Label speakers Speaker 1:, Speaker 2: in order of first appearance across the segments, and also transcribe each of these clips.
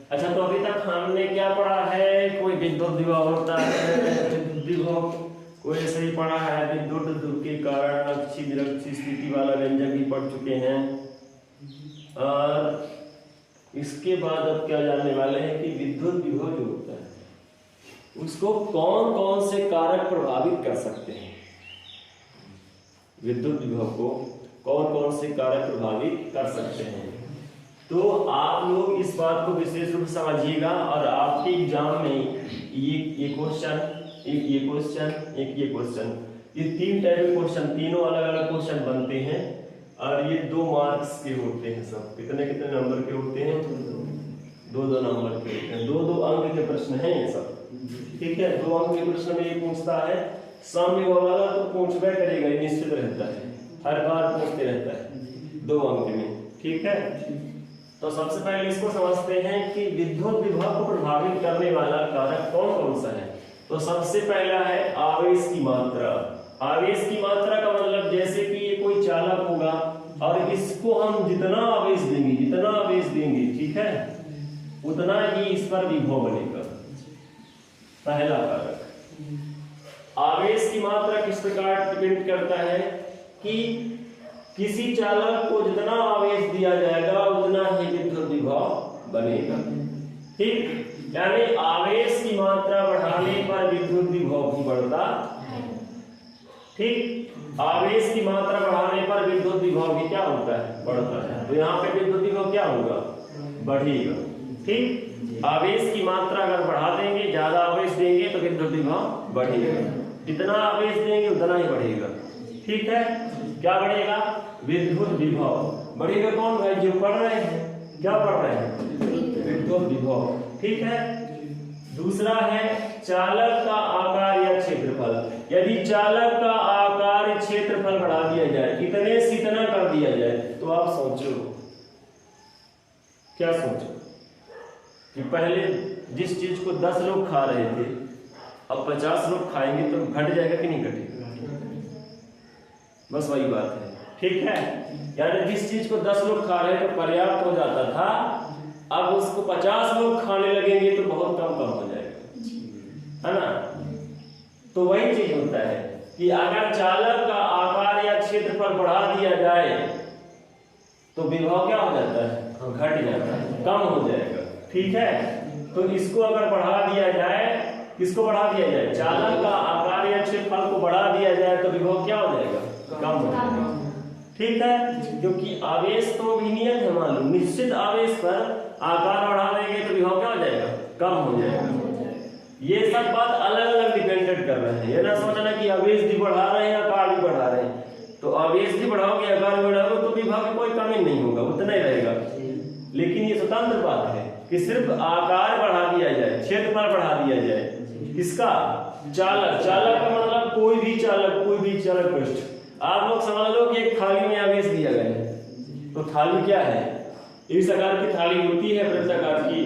Speaker 1: अच्छा, तो अभी तक हमने क्या पढ़ा है? कोई विद्युत विभव होता है, विद्युत विभव कोई ऐसे ही पढ़ा है। विद्युत ध्रुव के कारण अक्षीय निरक्षीय स्थिति वाला व्यंजक भी पढ़ चुके हैं। और इसके बाद अब क्या जानने वाले हैं कि विद्युत विभव जो होता है उसको कौन कौन से कारक प्रभावित कर सकते हैं। विद्युत विभव को कौन कौन से कारक प्रभावित कर सकते हैं। तो आप लोग इस बात को विशेष रूप से समझिएगा और आपके एग्जाम में ये क्वेश्चन, एक ये क्वेश्चन, एक ये क्वेश्चन, ये तीन टाइप के क्वेश्चन, तीनों अलग अलग क्वेश्चन बनते हैं और ये 2 मार्क्स के होते हैं। सब कितने कितने नंबर के होते हैं? 2-2 नंबर के होते हैं। 2-2 अंक के प्रश्न हैं ये सब, ठीक है। 2 अंक के प्रश्न में ये पूछता है, सामने वाला तो पूछबे करेगा, ये निश्चित रहता है, हर बार पूछते रहता है 2 अंक में, ठीक है। तो सबसे पहले इसको समझते हैं कि विद्युत विभव को प्रभावित करने वाला कारक कौन कौन सा है। तो सबसे पहला है आवेश की मात्रा। आवेश की मात्रा का मतलब जैसे कि ये कोई चालक होगा और इसको हम जितना आवेश देंगे, ठीक है, उतना ही इस पर विभव बनेगा। पहला कारक। आवेश की मात्रा किस प्रकार डिपेंड करता है कि किसी चालक को जितना आवेश दिया जाएगा उतना ही विद्युत विभव बनेगा, ठीक। यानी आवेश की मात्रा बढ़ाने पर विद्युत विभव भी बढ़ता है, ठीक। आवेश की मात्रा बढ़ाने पर विद्युत विभव भी क्या होता है? बढ़ता है। तो यहाँ पे विद्युत विभव क्या होगा? बढ़ेगा, ठीक। आवेश की मात्रा अगर बढ़ा देंगे, ज्यादा आवेश देंगे तो विद्युत विभव बढ़ेगा। जितना आवेश देंगे उतना ही बढ़ेगा, ठीक है। क्या बढ़ेगा? विद्युत विभव बढ़ेगा। कौन भाई? जो पढ़ रहे हैं, क्या पढ़ रहे हैं? विद्युत विभव, ठीक है। दूसरा है चालक का आकार या क्षेत्रफल। यदि चालक का आकार क्षेत्रफल बढ़ा दिया जाए, इतने से इतना कर दिया जाए, तो आप सोचो, क्या सोचो कि पहले जिस चीज को 10 लोग खा रहे थे अब 50 लोग खाएंगे तो घट जाएगा कि नहीं घटेगा? बस वही बात है, ठीक है। यानी जिस चीज को 10 लोग खा रहे हैं तो पर्याप्त हो जाता था, अब उसको 50 लोग खाने लगेंगे तो बहुत कम हो जाएगा, है ना। तो वही चीज होता है कि अगर चालक का आकार या क्षेत्रफल बढ़ा दिया जाए तो विभव क्या हो जाता है? घट जाता है, कम हो जाएगा, ठीक है। तो इसको अगर बढ़ा दिया जाए, किसको बढ़ा दिया जाए? चालक का आकार या क्षेत्रफल को बढ़ा दिया जाए तो विभव क्या हो जाएगा? कम हो जाएगा, ठीक है। क्योंकि आवेश तो भी नियत है, मान लो निश्चित आवेश पर आकार बढ़ा देंगे तो विभव क्या हो जाएगा? कम हो जाएगा। ये सब बात अलग अलग डिपेंडेंट कर रहे हैं। ये ना सोचना कि आवेश भी बढ़ा रहे हैं, आकार भी बढ़ा रहे हैं। तो आवेश भी बढ़ाओगे, आकार भी बढ़ाओगे तो विभव में कोई कमी नहीं होगा, उतना ही रहेगा। लेकिन ये स्वतंत्र बात है कि सिर्फ आकार बढ़ा दिया जाए, क्षेत्रफल बढ़ा दिया जाए, किसका? चालक। चालक का मतलब कोई भी चालक पृष्ठ। आप लोग समझ लो कि एक थाली में आवेश दिया गया है, तो थाली क्या है? इस आकार की थाली होती है, वृत्ताकार की,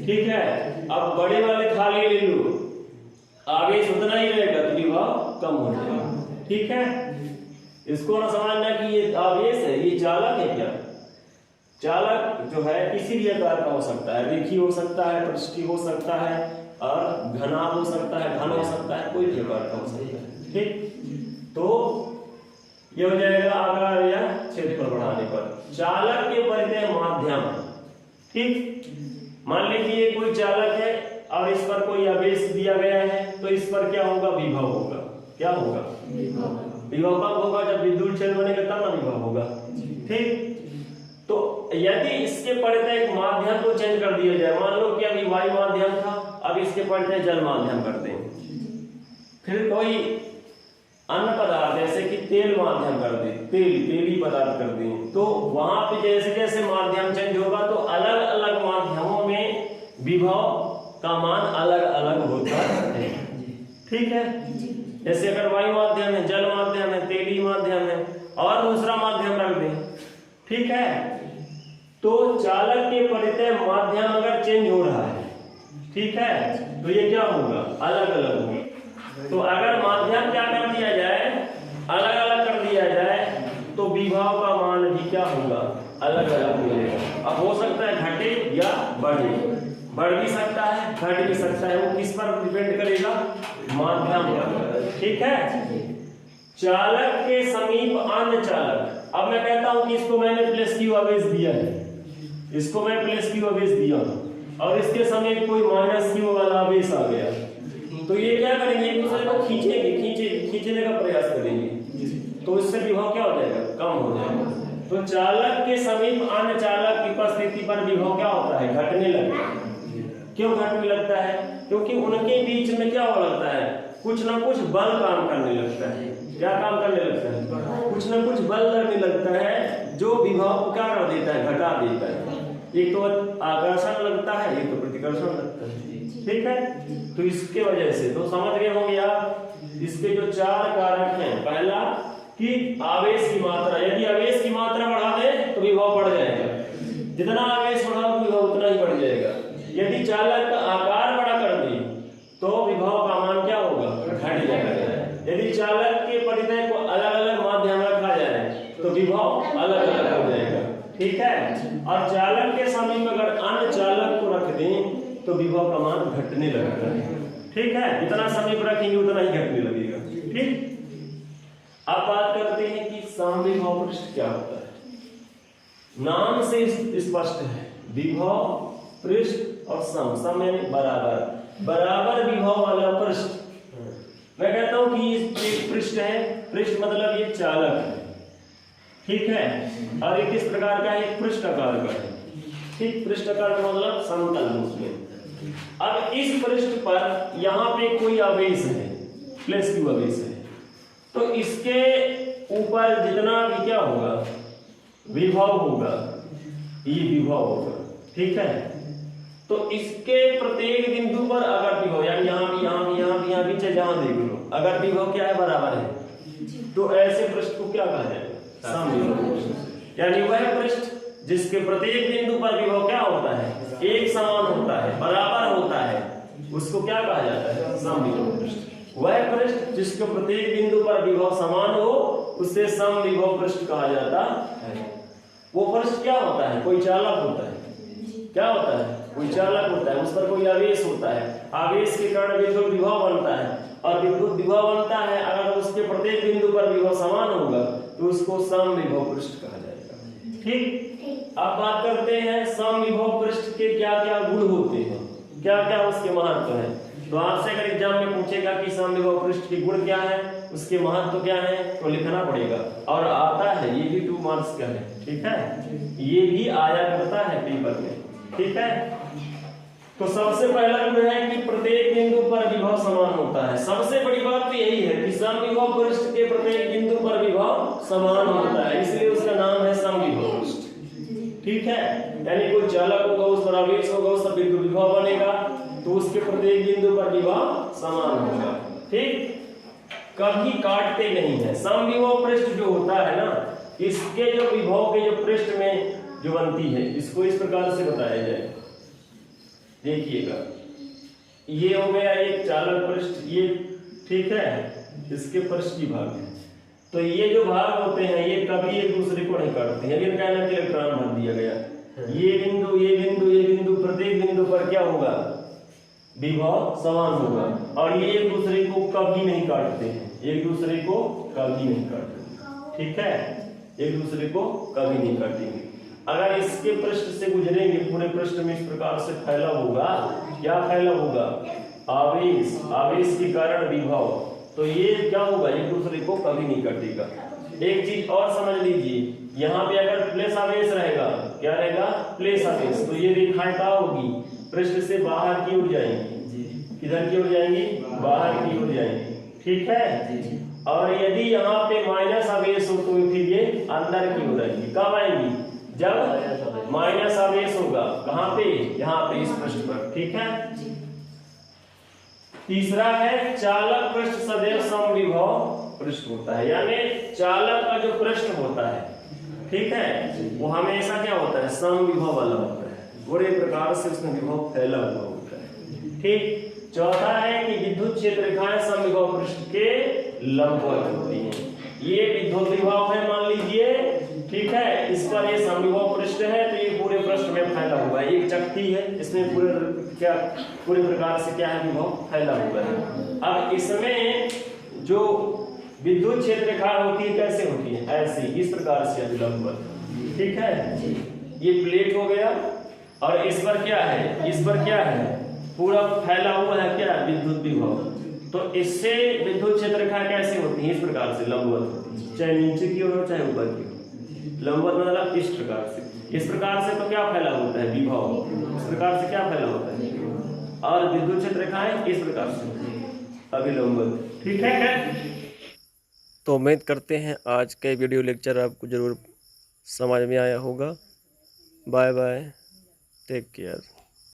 Speaker 1: ठीक है। अब बड़े वाले थाली ले लो, आवेश उतना ही रहेगा तो विभव कम हो जाएगा, ठीक है। इसको ना समझना कि ये आवेश है, ये चालक है। क्या चालक जो है किसी भी आकार का हो सकता है, रेखीय हो सकता है, पृष्ठी हो सकता है और घना हो सकता है, घन हो सकता है, कोई भी आकार का हो सकता है, ठीक। तो ये हो जाएगा आकार या क्षेत्रफल बढ़ाने पर। चालक के परिधेय माध्यम, ठीक। मान लीजिए कोई चालक है और इस पर कोई आवेश दिया गया है, तो इस पर क्या होगा? विभव होगा। क्या होगा? विभव कब होगा? जब विद्युत क्षेत्र बनेगा तब ना विभव होगा, ठीक। तो यदि इसके परिधेय माध्यम को चेंज कर दिया जाए, मान लो कि अभी वायु माध्यम था, अब इसके परिधेय जल माध्यम कर दें, फिर कोई अन्य पदार्थ जैसे कि तेल माध्यम कर दे, तेली पदार्थ कर दें, तो वहां पे जैसे जैसे माध्यम चेंज होगा तो अलग अलग माध्यमों में विभव का मान अलग अलग होता है, ठीक है। जैसे अगर वायु माध्यम है, जल माध्यम है, तेली माध्यम है और दूसरा माध्यम रख दें, ठीक है। तो चालक के परिधेय माध्यम अगर चेंज हो रहा है, ठीक है, तो ये क्या होगा? अलग अलग होगा। तो अगर माध्यम क्या कर दिया जाए? अलग अलग कर दिया जाए तो विभव का मान भी क्या होगा? अलग अलग मिलेगा। अब हो सकता है घटे या बढ़े, बढ़ भी सकता है, घट भी सकता है, वो किस पर डिपेंड करेगा? माध्यम पर। ठीक है। चालक के समीप अन्य चालक, अब मैं कहता हूं कि इसको मैंने प्लस क्यू आवेश दिया है, इसको मैं प्लस क्यू आवेश दिया और इसके समीप कोई माइनस क्यू वाला आवेश आ गया, तो ये क्या करेंगे? एक दूसरे को खींचने का प्रयास करेंगे, तो इससे विभव क्या हो जाएगा? कम हो जाएगा। तो चालक के समीप अन्य चालक की उपस्थिति पर विभव क्या होता है? घटने लगता है। क्यों घटने लगता है? क्योंकि उनके बीच में क्या हो लगता है? कुछ ना कुछ बल काम करने लगता है। क्या काम करने लगता है? कुछ ना कुछ बल लगने लगता है, जो विभव को क्या कर देता है? घटा देता है। एक तो आकर्षण लगता है, एक तो प्रतिकर्षण लगता है। ठीक है। तो इसके वजह से तो समझ गए होंगे आप, इसके जो चार कारक हैं। पहला कि आवेश की मात्रा, यदि आवेश की मात्रा बढ़ा दे तो विभव बढ़ जाएगा, जितना आवेश बढ़ा विभव उतना ही बढ़ जाएगा। यदि चालक का आकार बड़ा कर दे तो विभव का मान क्या होगा? घट जाएगा। यदि चालक के परिधि को अलग अलग माध्यम रखा जाए तो विभव अलग अलग हो जाएगा। ठीक है। और चालक के समीप अगर अन्य चालक को रख दें तो विभव का मान घटने लगता है। ठीक है। जितना समीप रखेंगे उतना ही घटने लगेगा। ठीक। अब बात करते हैं कि समविभव पृष्ठ क्या होता है। नाम से स्पष्ट है, विभव पृष्ठ और सम यानी बराबर विभव वाला पृष्ठ। मैं कहता हूं कि एक पृष्ठ है, पृष्ठ मतलब ये चालक है। ठीक है। और एक किस प्रकार का है? पृष्ठाकार का है। ठीक। पृष्ठाकार का मतलब समतल रूप में। अब इस पृष्ठ पर यहाँ पे कोई आवेश है, प्लस क्यू आवेश है, तो इसके ऊपर जितना भी क्या होगा? विभव होगा, ये विभव होगा। ठीक है। तो इसके प्रत्येक बिंदु पर अगर विभव, यानी यहाँ भी चाहे जहां देख लो, अगर विभव क्या है? बराबर है, तो ऐसे पृष्ठ को क्या कहा जाएगा? समविभव पृष्ठ। यानी वह पृष्ठ जिसके प्रत्येक बिंदु पर विभव क्या होता है? एक समान होता है, बराबर होता है, उसको क्या कहा जाता है? समविभव पृष्ठ। वह पृष्ठ जिसके प्रत्येक बिंदु पर विभव समान हो उसे समविभव पृष्ठ कहा जाता है। वो पृष्ठ क्या होता है? कोई चालक होता है। क्या होता है? कोई चालक होता है, उस पर कोई आवेश होता है, आवेश के कारण विद्युत विभव बनता है, और विद्युत विभव बनता है अगर उसके प्रत्येक बिंदु पर विभव समान होगा तो उसको समविभव पृष्ठ कहा जाएगा। ठीक। अब बात करते हैं समविभव पृष्ठ के क्या क्या गुण होते हैं, क्या क्या उसके महत्व है। तो आपसे अगर एग्जाम में पूछेगा कि समविभव पृष्ठ के गुण क्या है, उसके महत्व क्या है, तो लिखना पड़ेगा। और आता है, ये भी 2 मार्क्स का है। ठीक है। ये भी आया करता है पेपर में। ठीक है। तो सबसे पहला गुण है कि प्रत्येक बिंदु पर विभव समान होता है। सबसे बड़ी बात तो यही है कि समविभव पृष्ठ के प्रत्येक बिंदु पर विभव समान होता है, इसलिए उसका नाम है समविभव पृष्ठ। ठीक है। यानी कोई चालक होगा, उस पर आवेश होगा, उस पर बिंदु विभव बनेगा, तो उसके प्रत्येक बिंदु पर विभव समान होगा। ठीक। कभी काटते नहीं है। समविभव पृष्ठ जो होता है ना, इसके जो विभव के जो पृष्ठ में जो बनती है, इसको इस प्रकार से बताया जाए। देखिएगा, ये हो गया एक चालक पृष्ठ, ये ठीक है, इसके पृष्ठ की भाग है। तो ये जो भाग होते हैं ये कभी एक दूसरे को नहीं काटते हैं, इनका इलेक्ट्रॉन भर दिया गया। ये बिंदु, ये बिंदु, ये बिंदु, प्रत्येक बिंदु पर क्या होगा? विभव समान होगा, और ये एक दूसरे को कभी नहीं काटते हैं, एक दूसरे को कभी नहीं काटते। ठीक है। एक दूसरे को कभी नहीं काटेंगे। अगर इसके पृष्ठ से गुजरेंगे, पूरे पृष्ठ में इस प्रकार से फैला होगा, क्या फैला होगा? आवेश, आवेश के कारण विभव, तो ये क्या होगा? एक दूसरे को कभी नहीं काटेगा। एक चीज और समझ लीजिए, यहाँ पे अगर प्लेस आवेश रहेगा, क्या रहेगा? प्लेस आवेश, तो ये रेखाएं क्या होगी? पृष्ठ से बाहर की ओर जाएंगी। किधर की ओर जाएंगी? बाहर की ओर जाएंगी। ठीक है। और यदि यहाँ पे माइनस आवेश हो तो फिर ये अंदर की ओर आएंगी। कब आएंगी? जब माइनस आवेश होगा। कहाँ पे? यहाँ पे, इस पृष्ठ पर। ठीक है। तीसरा है चालक पृष्ठ सदैव समविभव पृष्ठ होता है, यानी चालक का जो पृष्ठ होता है, ठीक है, वो हमेशा क्या होता है? समविभव वाला होता है, बड़े प्रकार से उसमें विभव फैला हुआ होता है। ठीक। चौथा है कि विद्युत क्षेत्र रेखाएं समविभव पृष्ठ के लंबवत होती हैं। ये विद्युत विभव है मान लीजिए, ठीक है, इस पर ये समविभव पृष्ठ है, तो ये पूरे पृष्ठ में फैला हुआ है। एक चक्की है, इसमें पूरे क्या पूरी प्रकार से क्या है, विभव फैला हुआ है। अब इसमें जो विद्युत क्षेत्र रेखा होती है कैसे होती है, ऐसे इस प्रकार से लंबवत, ठीक है। ये प्लेट हो गया और इस पर क्या है, इस पर क्या है, पूरा फैला हुआ है क्या, विद्युत विभव। तो इससे विद्युत क्षेत्र रेखा कैसे होती है, इस प्रकार से लंबवत होती है, चाहे नीचे की हो चाहे ऊपर की हो। लंबवत मतलब इस प्रकार से, इस प्रकार से तो क्या फैला होता है, विभव। इस प्रकार से क्या फैला होता है, और विद्युत क्षेत्र रेखाएं इस प्रकार से अभिलंबवत, ठीक है। तो उम्मीद करते हैं आज के वीडियो लेक्चर आपको जरूर समझ में आया होगा। Bye bye, take care.